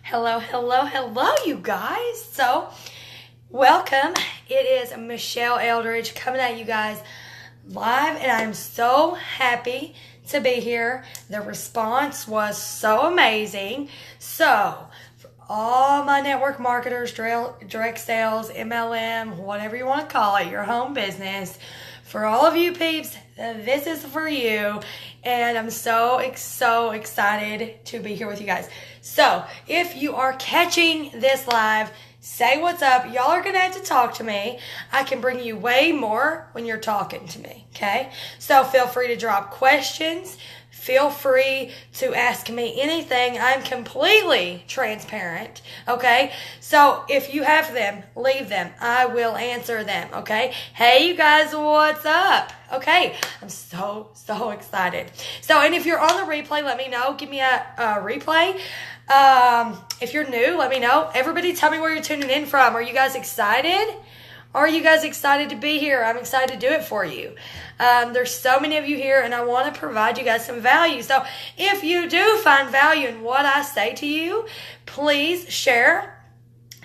Hello, hello, hello, you guys. So, welcome. It is Michelle Eldridge coming at you guys live, and I'm so happy to be here. The response was so amazing. So, for all my network marketers, direct sales, MLM, whatever you want to call it, your home business, for all of you peeps, this is for you. And I'm so excited to be here with you guys. So, if you are catching this live, say what's up. Y'all are going to have to talk to me. I can bring you way more when you're talking to me, okay? So, feel free to drop questions. Feel free to ask me anything. I'm completely transparent, okay? So if you have them, leave them. I will answer them, okay? Hey, you guys, what's up? Okay, I'm so excited. So, and if you're on the replay, let me know. Give me a replay. If you're new, let me know. Everybody tell me where you're tuning in from. Are you guys excited? Are you guys excited to be here? I'm excited to do it for you. There's so many of you here, and I want to provide you guys some value. So if you do find value in what I say to you, please share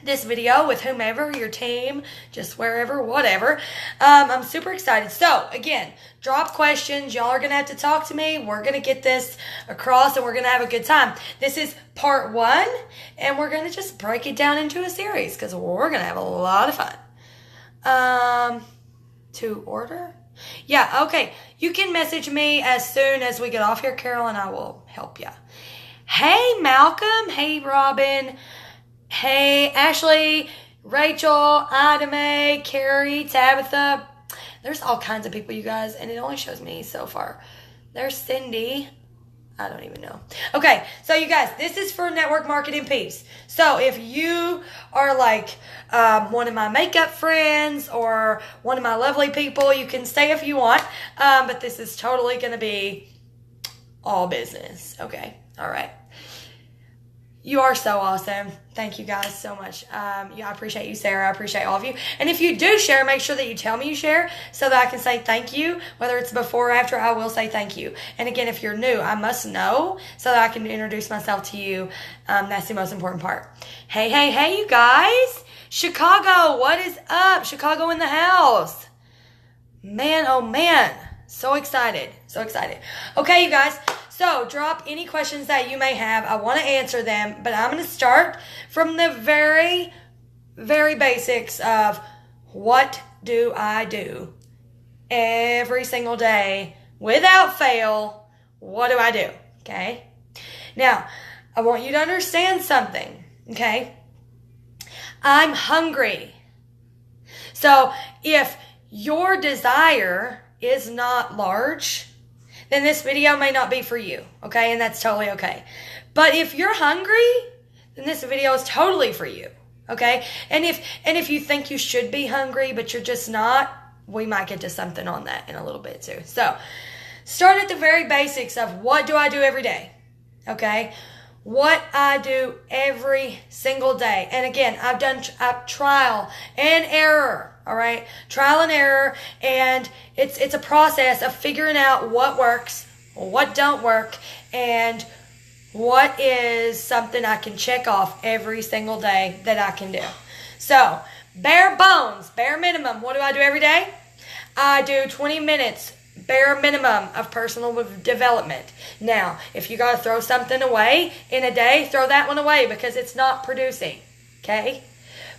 this video with whomever, your team, just wherever, whatever. I'm super excited. So again, drop questions. Y'all are going to have to talk to me. We're going to get this across, and we're going to have a good time. This is part 1, and we're going to just break it down into a series because we're going to have a lot of fun. To order? Yeah, okay. You can message me as soon as we get off here, Carol, and I will help you. Hey, Malcolm. Hey, Robin. Hey, Ashley, Rachel, Ida Mae, Carrie, Tabitha. There's all kinds of people, you guys, and it only shows me so far. There's Cindy. I don't even know. Okay, so you guys, this is for network marketing peeps. So if you are like one of my makeup friends or one of my lovely people, you can stay if you want. But this is totally going to be all business. Okay, all right. You are so awesome. Thank you guys so much. I appreciate you, Sarah. I appreciate all of you. And if you do share, make sure that you tell me you share so that I can say thank you. Whether it's before or after, I will say thank you. And again, if you're new, I must know so that I can introduce myself to you. That's the most important part. Hey, you guys. Chicago, what is up? Chicago in the house. Man, oh man. So excited. Okay, you guys. So drop any questions that you may have. I want to answer them, but I'm going to start from the very, very basics of what do I do every single day without fail. What do I do? Okay. Now, I want you to understand something. Okay. I'm hungry. So if your desire is not large, then this video may not be for you, okay? And that's totally okay. But if you're hungry, then this video is totally for you, okay? And if you think you should be hungry, but you're just not, we might get to something on that in a little bit too. So, start at the very basics of what do I do every day, okay? What I do every single day. And again, I've done trial and error. All right, trial and error, and it's a process of figuring out what works, what don't work, and what is something I can check off every single day that I can do. So, bare bones, bare minimum, what do I do every day? I do 20 minutes, bare minimum of personal development. Now, if you got to throw something away in a day, throw that one away because it's not producing, okay?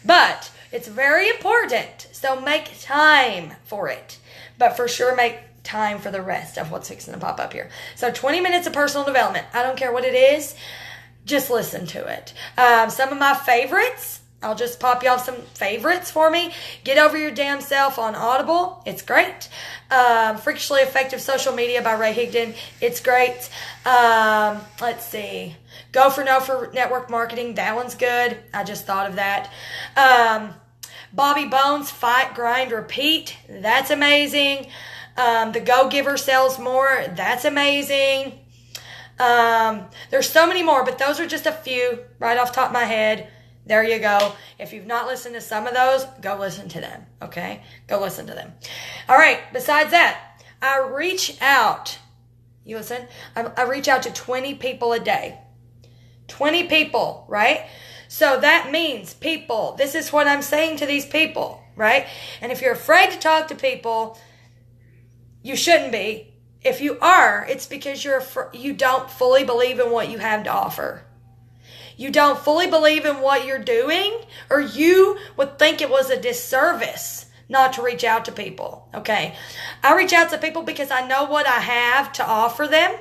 But it's very important, so make time for it. But for sure, make time for the rest of what's fixing to pop up here. So 20 minutes of personal development. I don't care what it is. Just listen to it. Some of my favorites, I'll just pop you off some favorites for me. Get Over Your Damn Self on Audible. It's great. Freakishly Effective Social Media by Ray Higdon. It's great. Let's see. Go for No for Network Marketing. That one's good. I just thought of that. Bobby Bones, Fight, Grind, Repeat. That's amazing. The Go-Giver Sells More. That's amazing. There's so many more, but those are just a few right off the top of my head. There you go. If you've not listened to some of those, go listen to them, okay? Go listen to them. All right, besides that, I reach out. You listen? I reach out to 20 people a day. 20 people, right? So that means people. This is what I'm saying to these people, right? And if you're afraid to talk to people, you shouldn't be. If you are, it's because you don't fully believe in what you have to offer. You don't fully believe in what you're doing, or you would think it was a disservice not to reach out to people, okay? I reach out to people because I know what I have to offer them,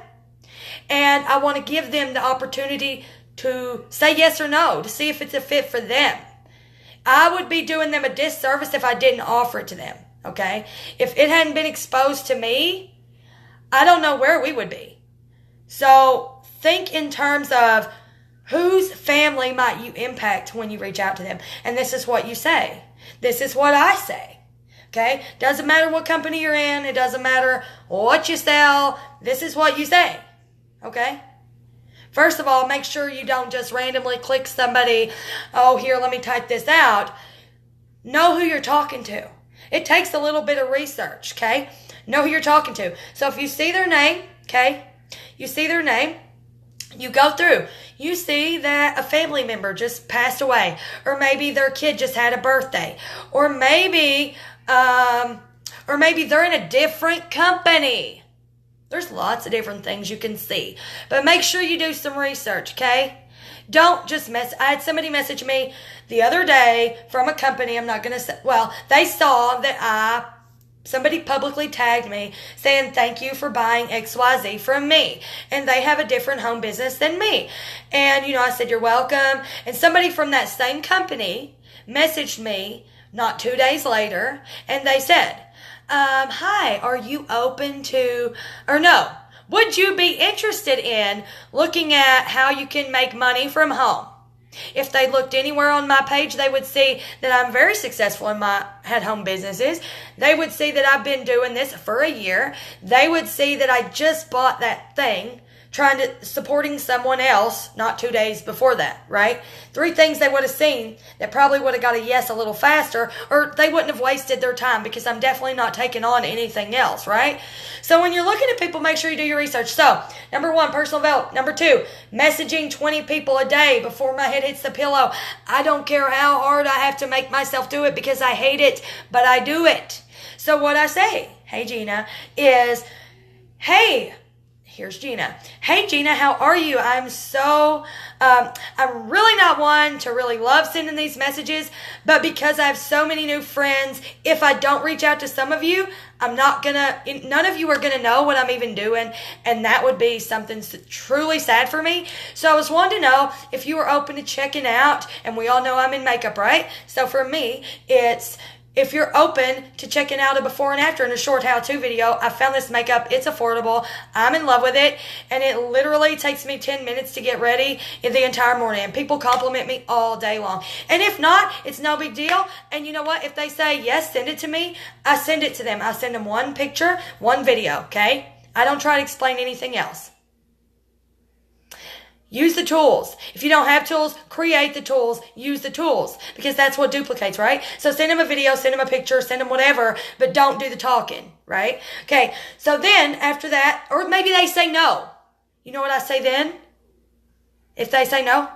and I want to give them the opportunity to say yes or no, to see if it's a fit for them. I would be doing them a disservice if I didn't offer it to them, okay? If it hadn't been exposed to me, I don't know where we would be. So think in terms of whose family might you impact when you reach out to them. And this is what you say. This is what I say. Okay? Doesn't matter what company you're in. It doesn't matter what you sell. This is what you say. Okay? First of all, make sure you don't just randomly click somebody, oh, here, let me type this out. Know who you're talking to. It takes a little bit of research, okay? Know who you're talking to. So if you see their name, okay, you see their name, you go through. You see that a family member just passed away, or maybe their kid just had a birthday, or maybe they're in a different company. There's lots of different things you can see, but make sure you do some research, okay? Don't just I had somebody message me the other day from a company. I'm not going to say, well, they saw that somebody publicly tagged me saying, thank you for buying XYZ from me. And they have a different home business than me. And, I said, you're welcome. And somebody from that same company messaged me not 2 days later, and they said, hi, are you open to, or no, would you be interested in looking at how you can make money from home? If they looked anywhere on my page, they would see that I'm very successful in my at-home businesses. They would see that I've been doing this for a year. They would see that I just bought that thing, supporting someone else not 2 days before that, right? 3 things they would have seen that probably would have got a yes a little faster, or they wouldn't have wasted their time, because I'm definitely not taking on anything else, right? So when you're looking at people, make sure you do your research. So, number 1, personal development. Number 2, messaging 20 people a day before my head hits the pillow. I don't care how hard I have to make myself do it, because I hate it, but I do it. So what I say, hey Gina, is, hey, here's Gina. Hey, Gina, how are you? I'm really not one to really love sending these messages, but because I have so many new friends, if I don't reach out to some of you, none of you are going to know what I'm even doing, and that would be something truly sad for me. So I was wanting to know if you were open to checking out, and we all know I'm in makeup, right? So for me, it's, if you're open to checking out a before and after in a short how-to video. I found this makeup. It's affordable. I'm in love with it. And it literally takes me 10 minutes to get ready in the entire morning. And people compliment me all day long. And if not, it's no big deal. And you know what? If they say, yes, send it to me, I send it to them. I send them one picture, one video, okay? I don't try to explain anything else. Use the tools. If you don't have tools, create the tools. Use the tools, because that's what duplicates, right? So send them a video, send them a picture, send them whatever, but don't do the talking, right? Okay, so then after that, or maybe they say no. You know what I say then? If they say no,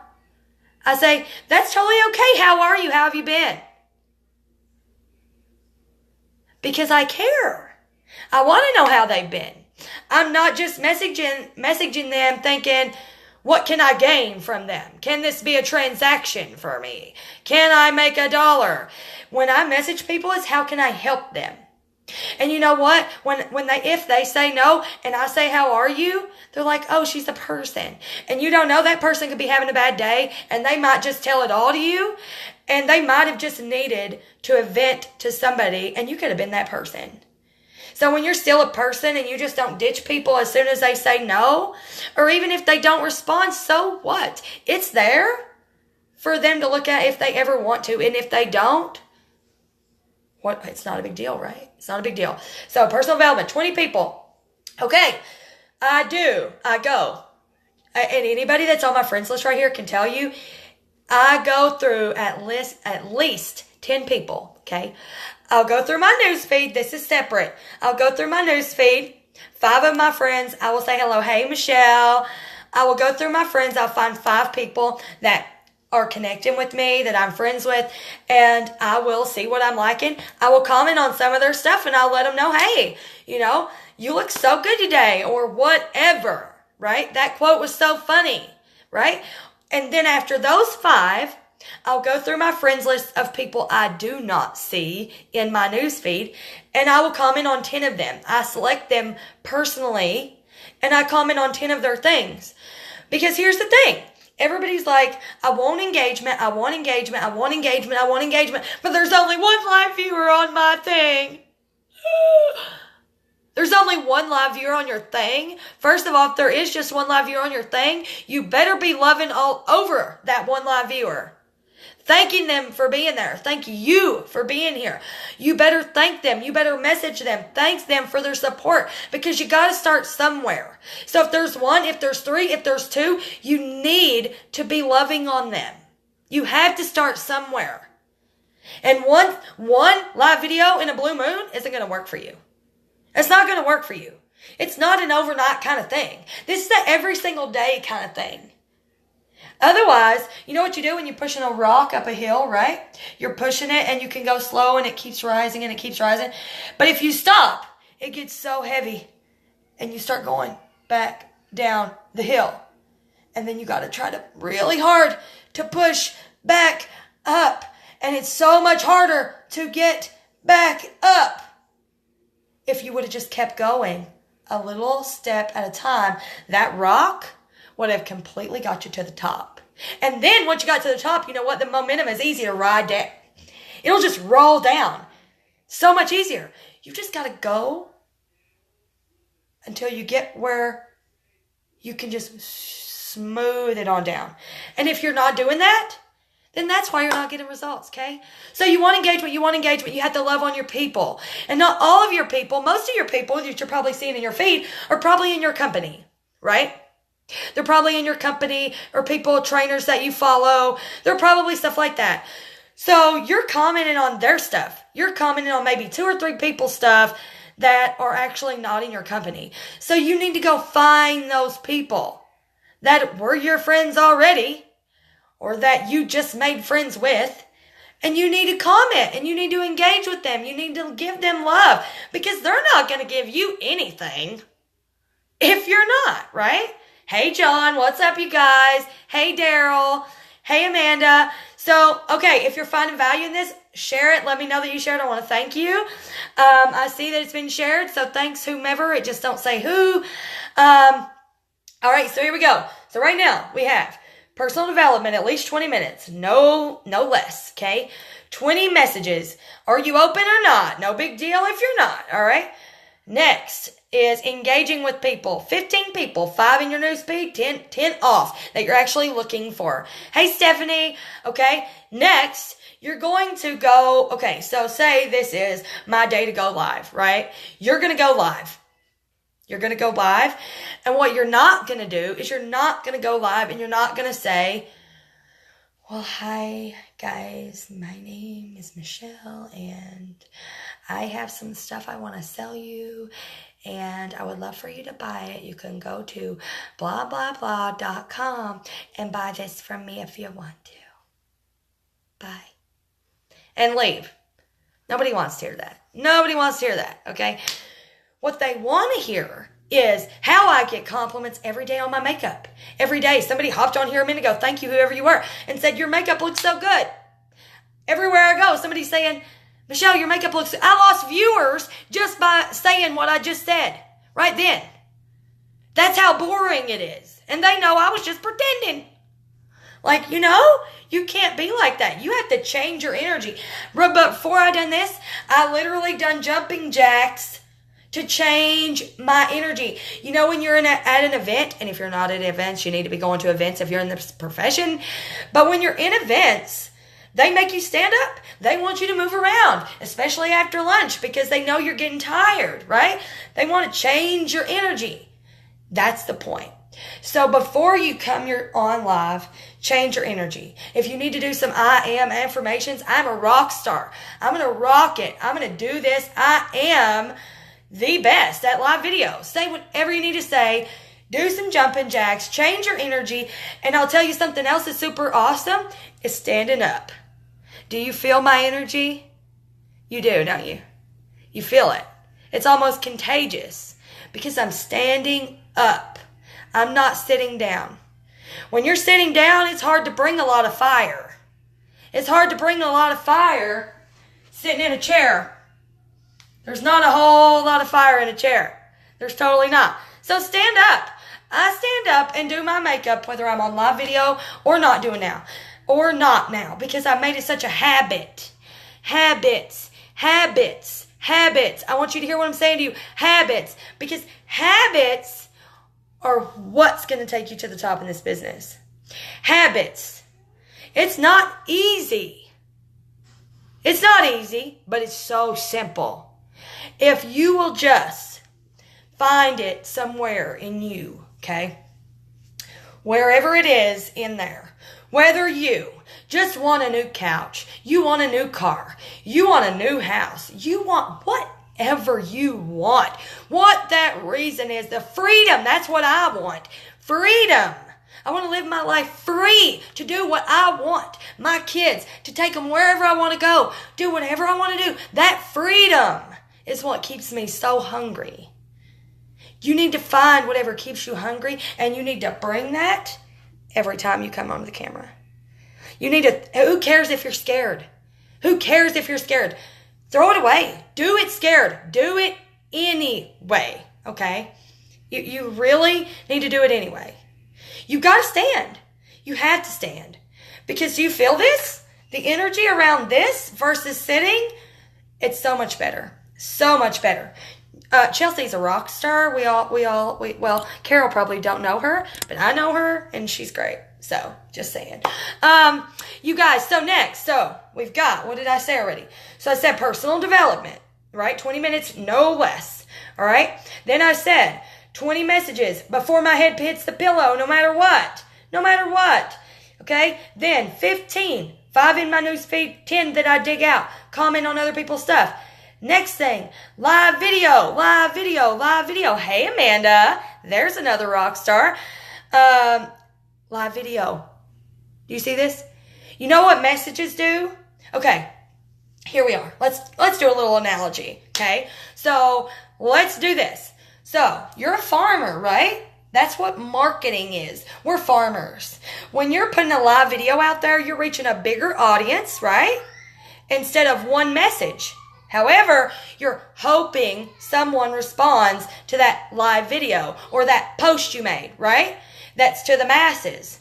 I say, that's totally okay. How are you? How have you been? Because I care. I want to know how they've been. I'm not just messaging them thinking, what can I gain from them? Can this be a transaction for me? Can I make $1? When I message people, it's how can I help them? And you know what? If they say no and I say, how are you? They're like, oh, she's a person. And you don't know, that person could be having a bad day, and they might just tell it all to you. And they might have just needed to vent to somebody, and you could have been that person. So when you're still a person and you just don't ditch people as soon as they say no, or even if they don't respond, so what? It's there for them to look at if they ever want to. And if they don't, it's not a big deal, right? It's not a big deal. So personal development, 20 people. Okay, I go. And anybody that's on my friends list right here can tell you, I go through at least 10 people, okay? I'll go through my news feed. This is separate. I'll go through my news feed. 5 of my friends, I will say hello. Hey, Michelle. I will go through my friends. I'll find 5 people that are connecting with me, that I'm friends with, and I will see what I'm liking. I will comment on some of their stuff, and I'll let them know, hey, you look so good today, or whatever, right? That quote was so funny, right? And then after those 5, I'll go through my friends list of people I do not see in my newsfeed, and I will comment on 10 of them. I select them personally, and I comment on 10 of their things. Because here's the thing. Everybody's like, I want engagement, I want engagement, I want engagement, I want engagement, but there's only 1 live viewer on my thing. There's only 1 live viewer on your thing. First of all, if there is just 1 live viewer on your thing, you better be loving all over that 1 live viewer. Thanking them for being there. Thank you for being here. You better thank them. You better message them. Thank them for their support, because you got to start somewhere. So if there's 1, if there's 3, if there's 2, you need to be loving on them. You have to start somewhere. And one live video in a blue moon isn't going to work for you. It's not going to work for you. It's not an overnight kind of thing. This is an every single day kind of thing. Otherwise, you know what you do when you're pushing a rock up a hill, right? You're pushing it and you can go slow and it keeps rising and it keeps rising. But if you stop, it gets so heavy and you start going back down the hill. And then you got to try to really hard to push back up. And it's so much harder to get back up. If you would have just kept going a little step at a time, that rock would have completely got you to the top. And then once you got to the top, you know what? The momentum is easy to ride down. It'll just roll down. So much easier. You just got to go until you get where you can just smooth it on down. And if you're not doing that, then that's why you're not getting results, okay? So you want engagement, you have to love on your people. And not all of your people, most of your people that you're probably seeing in your feed are probably in your company, right? They're probably in your company, or people, trainers that you follow. They're probably stuff like that. So you're commenting on their stuff. You're commenting on maybe 2 or 3 people's stuff that are actually not in your company. So you need to go find those people that were your friends already, or that you just made friends with, and you need to comment and you need to engage with them. You need to give them love, because they're not going to give you anything if you're not, right? Hey, John, what's up, you guys? Hey, Daryl. Hey, Amanda. So, okay, if you're finding value in this, share it. Let me know that you shared. I want to thank you. I see that it's been shared, so thanks, whomever. It just don't say who. All right, so here we go. So right now we have personal development, at least 20 minutes. No less, okay? 20 messages. Are you open or not? No big deal if you're not, all right? Next is engaging with people. 15 people, 5 in your newsfeed, 10 off that you're actually looking for. Hey, Stephanie, okay? Next, you're going to go, okay, so say this is my day to go live, right? You're going to go live. You're going to go live. And what you're not going to do is you're not going to go live and you're not going to say, well, hi, guys. My name is Michelle and I have some stuff I want to sell you and I would love for you to buy it. You can go to blah, blah, blah.com and buy this from me if you want to. Bye. And leave. Nobody wants to hear that. Nobody wants to hear that, okay? What they want to hear is how I get compliments every day on my makeup. Every day. Somebody hopped on here a minute ago, thank you, whoever you were, and said, your makeup looks so good. Everywhere I go, somebody's saying, Michelle, your makeup looks good. I lost viewers just by saying what I just said right then. That's how boring it is. And they know I was just pretending. Like, you can't be like that. You have to change your energy. But before I done this, I literally done jumping jacks to change my energy. When you're at an event, and if you're not at events, you need to be going to events if you're in this profession. But when you're in events, they make you stand up. They want you to move around, especially after lunch, because they know you're getting tired, right? They want to change your energy. That's the point. So before you come on live, change your energy. If you need to do some I am affirmations, I'm a rock star. I'm going to rock it. I'm going to do this. I am the best at live video. Say whatever you need to say. do some jumping jacks, change your energy, and I'll tell you something else that's super awesome is standing up. Do you feel my energy? You do, don't you? You feel it. It's almost contagious because I'm standing up. I'm not sitting down. When you're sitting down, it's hard to bring a lot of fire. It's hard to bring a lot of fire sitting in a chair. There's not a whole lot of fire in a chair. There's totally not. So stand up. I stand up and do my makeup, whether I'm on live video or not doing now. Or not now, because I made it such a habit. Habits. I want you to hear what I'm saying to you. Habits. Because habits are what's going to take you to the top in this business. Habits. It's not easy. It's not easy, but it's so simple. If you will just find it somewhere in you, okay? Wherever it is in there. Whether you just want a new couch, you want a new car, you want a new house, you want whatever you want. What that reason is, the freedom, that's what I want. Freedom. I want to live my life free to do what I want. My kids, to take them wherever I want to go, do whatever I want to do. That freedom is what keeps me so hungry. You need to find whatever keeps you hungry, and you need to bring that every time you come onto the camera. You need to, who cares if you're scared? Who cares if you're scared? Throw it away. Do it scared. Do it anyway, okay? You really need to do it anyway. You got to stand. You have to stand. Because you feel this? The energy around this versus sitting, it's so much better. So much better. Chelsea's a rock star. Well, Carol probably don't know her, but I know her and she's great. So, just saying. You guys, so next, we've got, what did I say already? So I said personal development, right? 20 minutes, no less. All right. Then I said 20 messages before my head hits the pillow, no matter what. No matter what. Okay. Then 15, 5 in my newsfeed, 10 that I dig out, comment on other people's stuff. Next thing, live video. Hey, Amanda, there's another rock star. Live video. Do you see this? You know what messages do? Okay, here we are. Let's do a little analogy, okay? So let's do this. So you're a farmer, right? That's what marketing is. We're farmers. When you're putting a live video out there, you're reaching a bigger audience, right? Instead of one message. However, you're hoping someone responds to that live video or that post you made, right? That's to the masses.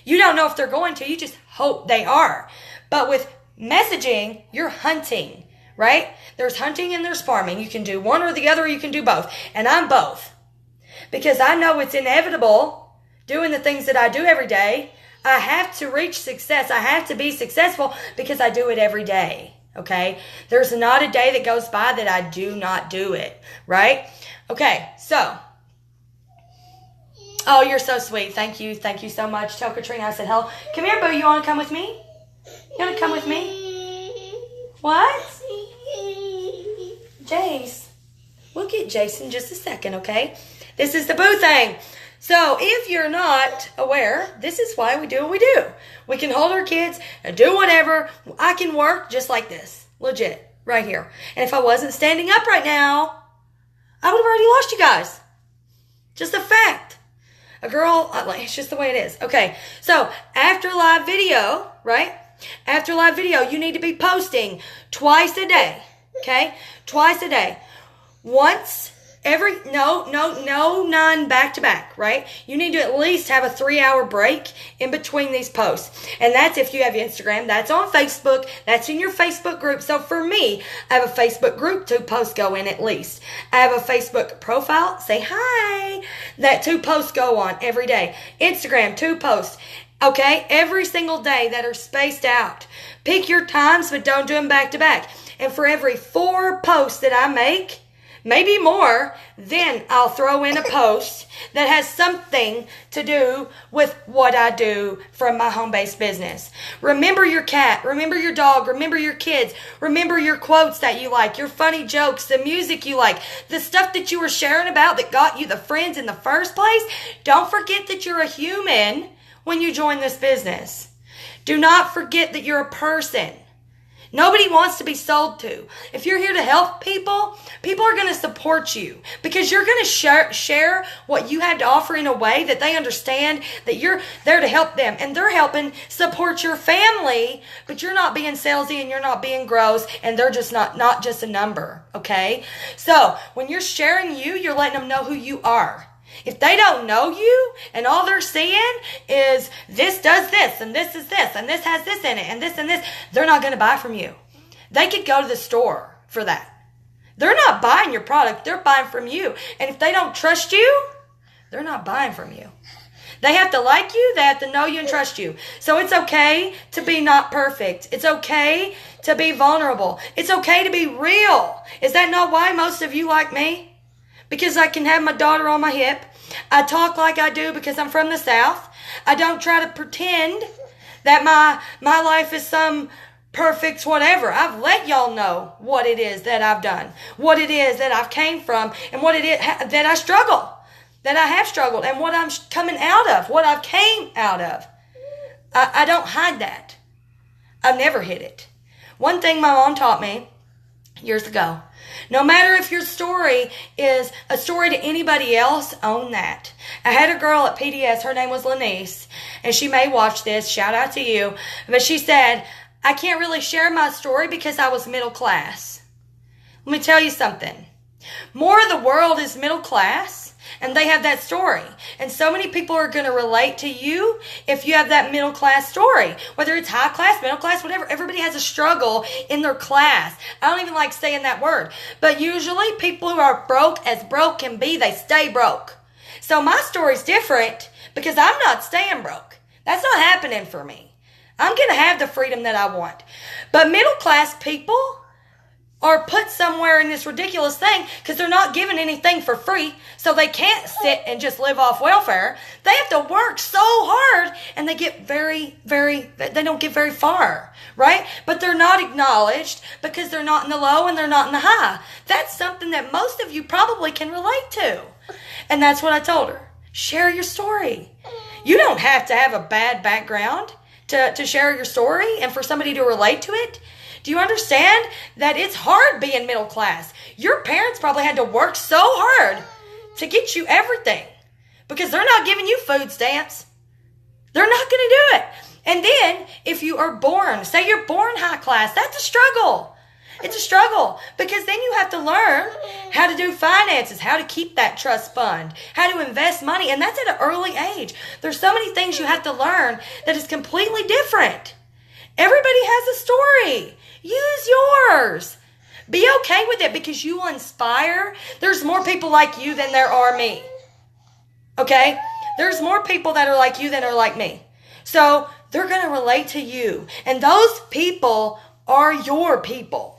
You don't know if they're going to, you just hope they are. But with messaging, you're hunting, right? There's hunting and there's farming. You can do one or the other, or you can do both. And I'm both. Because I know it's inevitable doing the things that I do every day. I have to reach success. I have to be successful because I do it every day. Okay, there's not a day that goes by that I do not do it, right? Okay, so, oh, you're so sweet. Thank you so much. Tell Katrina I said hello. Come here, boo. You want to come with me? You want to come with me? What? Jace. We'll get Jason in just a second, okay? This is the boo thing. So if you're not aware, this is why we do what we do. We can hold our kids and do whatever. I can work just like this. Legit. Right here. And if I wasn't standing up right now, I would have already lost you guys. Just a fact. A girl, it's just the way it is. Okay. So after live video, right? After live video, you need to be posting twice a day. Okay? Twice a day. Once none back to back, right? You need to at least have a 3-hour break in between these posts. And that's if you have Instagram. That's on Facebook. That's in your Facebook group. So for me, I have a Facebook group, 2 posts go in at least. I have a Facebook profile, say hi, that 2 posts go on every day. Instagram, 2 posts. Okay, every single day that are spaced out. Pick your times, but don't do them back to back. And for every 4 posts that I make, maybe more, then I'll throw in a post that has something to do with what I do from my home-based business. Remember your cat, remember your dog, remember your kids, remember your quotes that you like, your funny jokes, the music you like, the stuff that you were sharing about that got you the friends in the first place. Don't forget that you're a human when you join this business. Do not forget that you're a person. Nobody wants to be sold to. If you're here to help people, people are going to support you because you're going to share what you have to offer in a way that they understand that you're there to help them, and they're helping support your family, but you're not being salesy and you're not being gross, and they're just not just a number, okay? So when you're sharing you're letting them know who you are. If they don't know you and all they're seeing is this does this and this is this and this has this in it and this, they're not going to buy from you. They could go to the store for that. They're not buying your product. They're buying from you. And if they don't trust you, they're not buying from you. They have to like you. They have to know you and trust you. So it's okay to be not perfect. It's okay to be vulnerable. It's okay to be real. Is that not why most of you like me? Because I can have my daughter on my hip. I talk like I do because I'm from the South. I don't try to pretend that my life is some perfect whatever. I've let y'all know what it is that I've done, what it is that I've came from, and what it is that I struggle, that I have struggled, and what I'm coming out of, what I've came out of. I don't hide that. I've never hid it. One thing my mom taught me years ago, no matter if your story is a story to anybody else, own that. I had a girl at PDS, her name was Lanice, and she may watch this, shout out to you, but she said, I can't really share my story because I was middle class. Let me tell you something. More of the world is middle class, and they have that story. And so many people are going to relate to you if you have that middle class story. Whether it's high class, middle class, whatever. Everybody has a struggle in their class. I don't even like saying that word. But usually people who are broke as broke can be, they stay broke. So my story's different because I'm not staying broke. That's not happening for me. I'm going to have the freedom that I want. But middle class people are put somewhere in this ridiculous thing because they're not given anything for free, so they can't sit and just live off welfare. They have to work so hard, and they get they don't get very far, right? But they're not acknowledged because they're not in the low and they're not in the high. That's something that most of you probably can relate to. And that's what I told her. Share your story. You don't have to have a bad background to share your story and for somebody to relate to it. Do you understand that it's hard being middle class? Your parents probably had to work so hard to get you everything because they're not giving you food stamps. They're not going to do it. And then if you are born, say you're born high class, that's a struggle. It's a struggle because then you have to learn how to do finances, how to keep that trust fund, how to invest money. And that's at an early age. There's so many things you have to learn that is completely different. Everybody has a story. Use yours. Be okay with it because you will inspire. There's more people like you than there are me. Okay? There's more people that are like you than are like me. So they're going to relate to you. And those people are your people.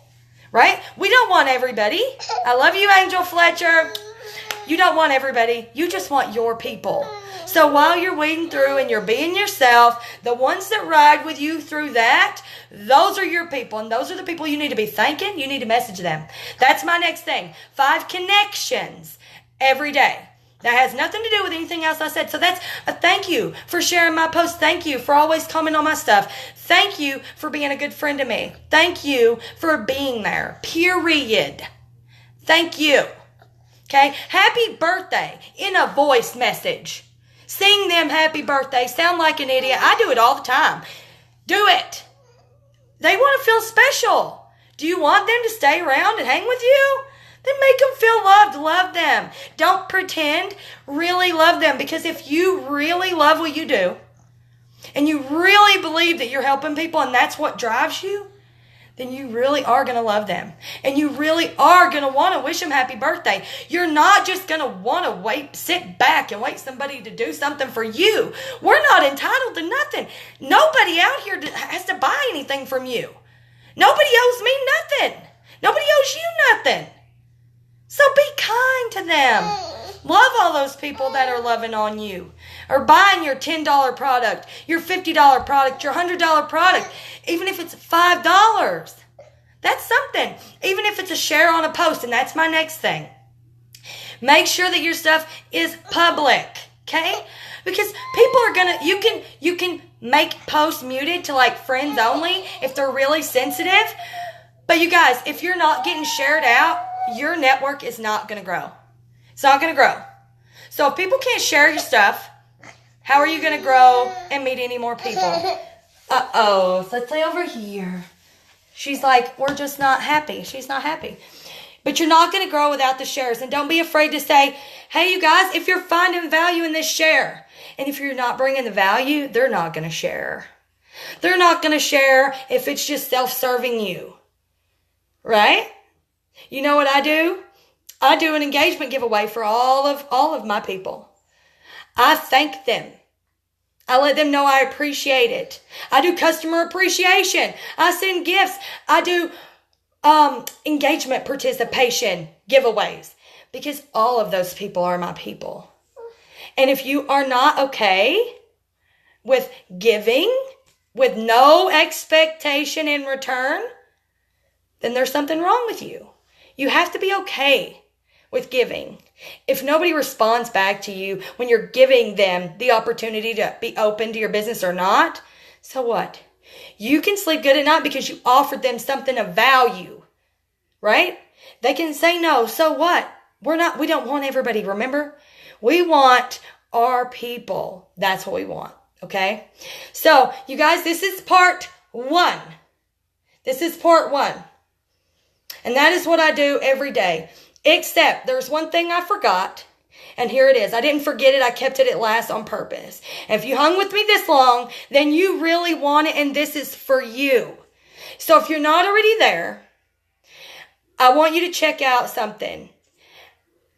Right? We don't want everybody. I love you, Angel Fletcher. You don't want everybody. You just want your people. So while you're wading through and you're being yourself, the ones that ride with you through that, those are your people. And those are the people you need to be thanking. You need to message them. That's my next thing. 5 connections every day. That has nothing to do with anything else I said. So that's a thank you for sharing my post. Thank you for always commenting on my stuff. Thank you for being a good friend to me. Thank you for being there. Period. Thank you. Okay? Happy birthday in a voice message. Sing them happy birthday. Sound like an idiot. I do it all the time. Do it. They want to feel special. Do you want them to stay around and hang with you? Then make them feel loved. Love them. Don't pretend. Really love them. Because if you really love what you do, and you really believe that you're helping people and that's what drives you, then you really are going to love them. And you really are going to want to wish them happy birthday. You're not just going to want to sit back and wait somebody to do something for you. We're not entitled to nothing. Nobody out here has to buy anything from you. Nobody owes me nothing. Nobody owes you nothing. So be kind to them. Love all those people that are loving on you, or buying your $10 product, your $50 product, your $100 product, even if it's $5. That's something. Even if it's a share on a post, and that's my next thing. Make sure that your stuff is public, okay? Because people are gonna, you can make posts muted to like friends only if they're really sensitive. But you guys, if you're not getting shared out, your network is not gonna grow. It's not gonna grow. So if people can't share your stuff, how are you gonna grow and meet any more people? So let's say over here. She's like, we're just not happy. She's not happy. But you're not gonna grow without the shares. And don't be afraid to say, hey, you guys, if you're finding value in this, share. And if you're not bringing the value, they're not going to share. They're not going to share if it's just self-serving you. Right? You know what I do? I do an engagement giveaway for all of my people. I thank them. I let them know I appreciate it. I do customer appreciation. I send gifts. I do engagement participation giveaways. Because all of those people are my people. And if you are not okay with giving with no expectation in return, then there's something wrong with you. You have to be okay with giving. If nobody responds back to you when you're giving them the opportunity to be open to your business or not, so what? You can sleep good at night because you offered them something of value, right? They can say no, so what? We don't want everybody, remember? We want our people. That's what we want. Okay? So, you guys, this is part 1. This is part 1. And that is what I do every day. Except, there's one thing I forgot. And here it is. I didn't forget it. I kept it at last on purpose. And if you hung with me this long, then you really want it. And this is for you. So, if you're not already there, I want you to check out something.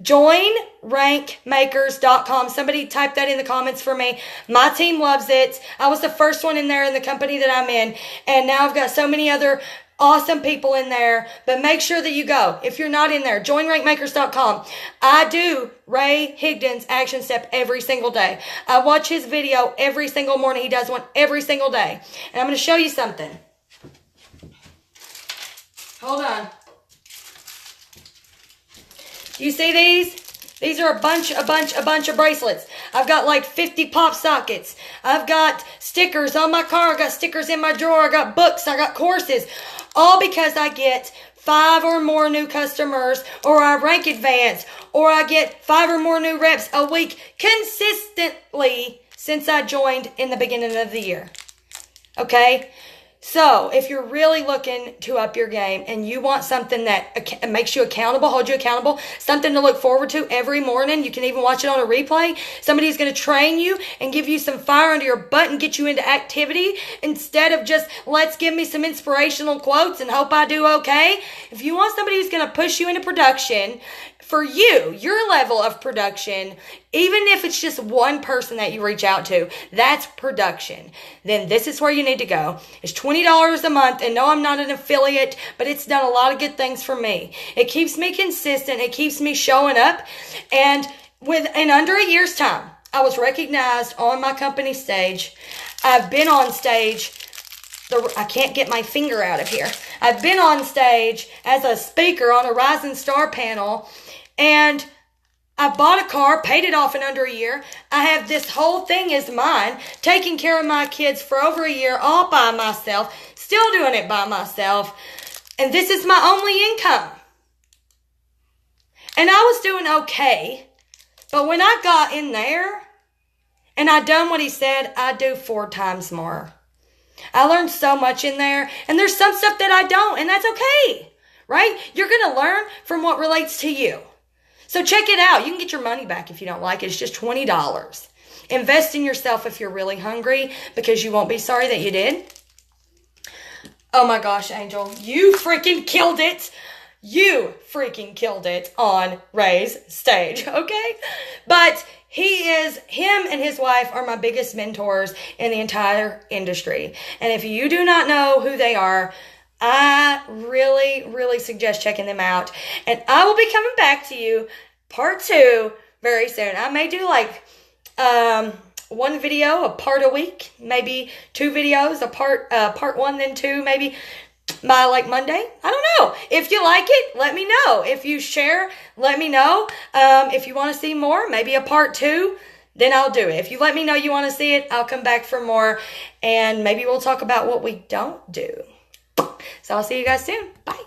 JoinRankMakers.com. Somebody type that in the comments for me. My team loves it. I was the first one in there in the company that I'm in. And now I've got so many other awesome people in there. But make sure that you go. If you're not in there, JoinRankMakers.com. I do Ray Higdon's action step every single day. I watch his video every single morning. He does one every single day. And I'm going to show you something. Hold on. You see these? These are a bunch of bracelets. I've got like 50 pop sockets. I've got stickers on my car. I got stickers in my drawer. I got books. I got courses. All because I get 5 or more new customers, or I rank advance, or I get 5 or more new reps a week consistently since I joined in the beginning of the year. Okay? So, if you're really looking to up your game and you want something that makes you accountable, hold you accountable, something to look forward to every morning, you can even watch it on a replay. Somebody's going to train you and give you some fire under your butt and get you into activity instead of just, let's give me some inspirational quotes and hope I do okay. If you want somebody who's going to push you into production, for you, your level of production, even if it's just one person that you reach out to, that's production. Then this is where you need to go. It's $20 a month, and no, I'm not an affiliate, but it's done a lot of good things for me. It keeps me consistent. It keeps me showing up. And in under a year's time, I was recognized on my company stage. I've been on stage. I can't get my finger out of here. I've been on stage as a speaker on a Rising Star panel. And I bought a car, paid it off in under a year. I have this whole thing is mine, taking care of my kids for over a year, all by myself, still doing it by myself. And this is my only income. And I was doing okay. But when I got in there and I done what he said, I do 4 times more. I learned so much in there. And there's some stuff that I don't, and that's okay. Right? You're going to learn from what relates to you. So check it out. You can get your money back if you don't like it. It's just $20. Invest in yourself if you're really hungry, because you won't be sorry that you did. Oh my gosh, Angel. You freaking killed it. You freaking killed it on Ray's stage, okay? But him and his wife are my biggest mentors in the entire industry. And if you do not know who they are, I really, really suggest checking them out. And I will be coming back to you, part 2, very soon. I may do like one video, a part a week, maybe 2 videos, a part 1, then 2, maybe by like Monday. I don't know. If you like it, let me know. If you share, let me know. If you want to see more, maybe a part 2, then I'll do it. If you let me know you want to see it, I'll come back for more, and maybe we'll talk about what we don't do. So I'll see you guys soon. Bye.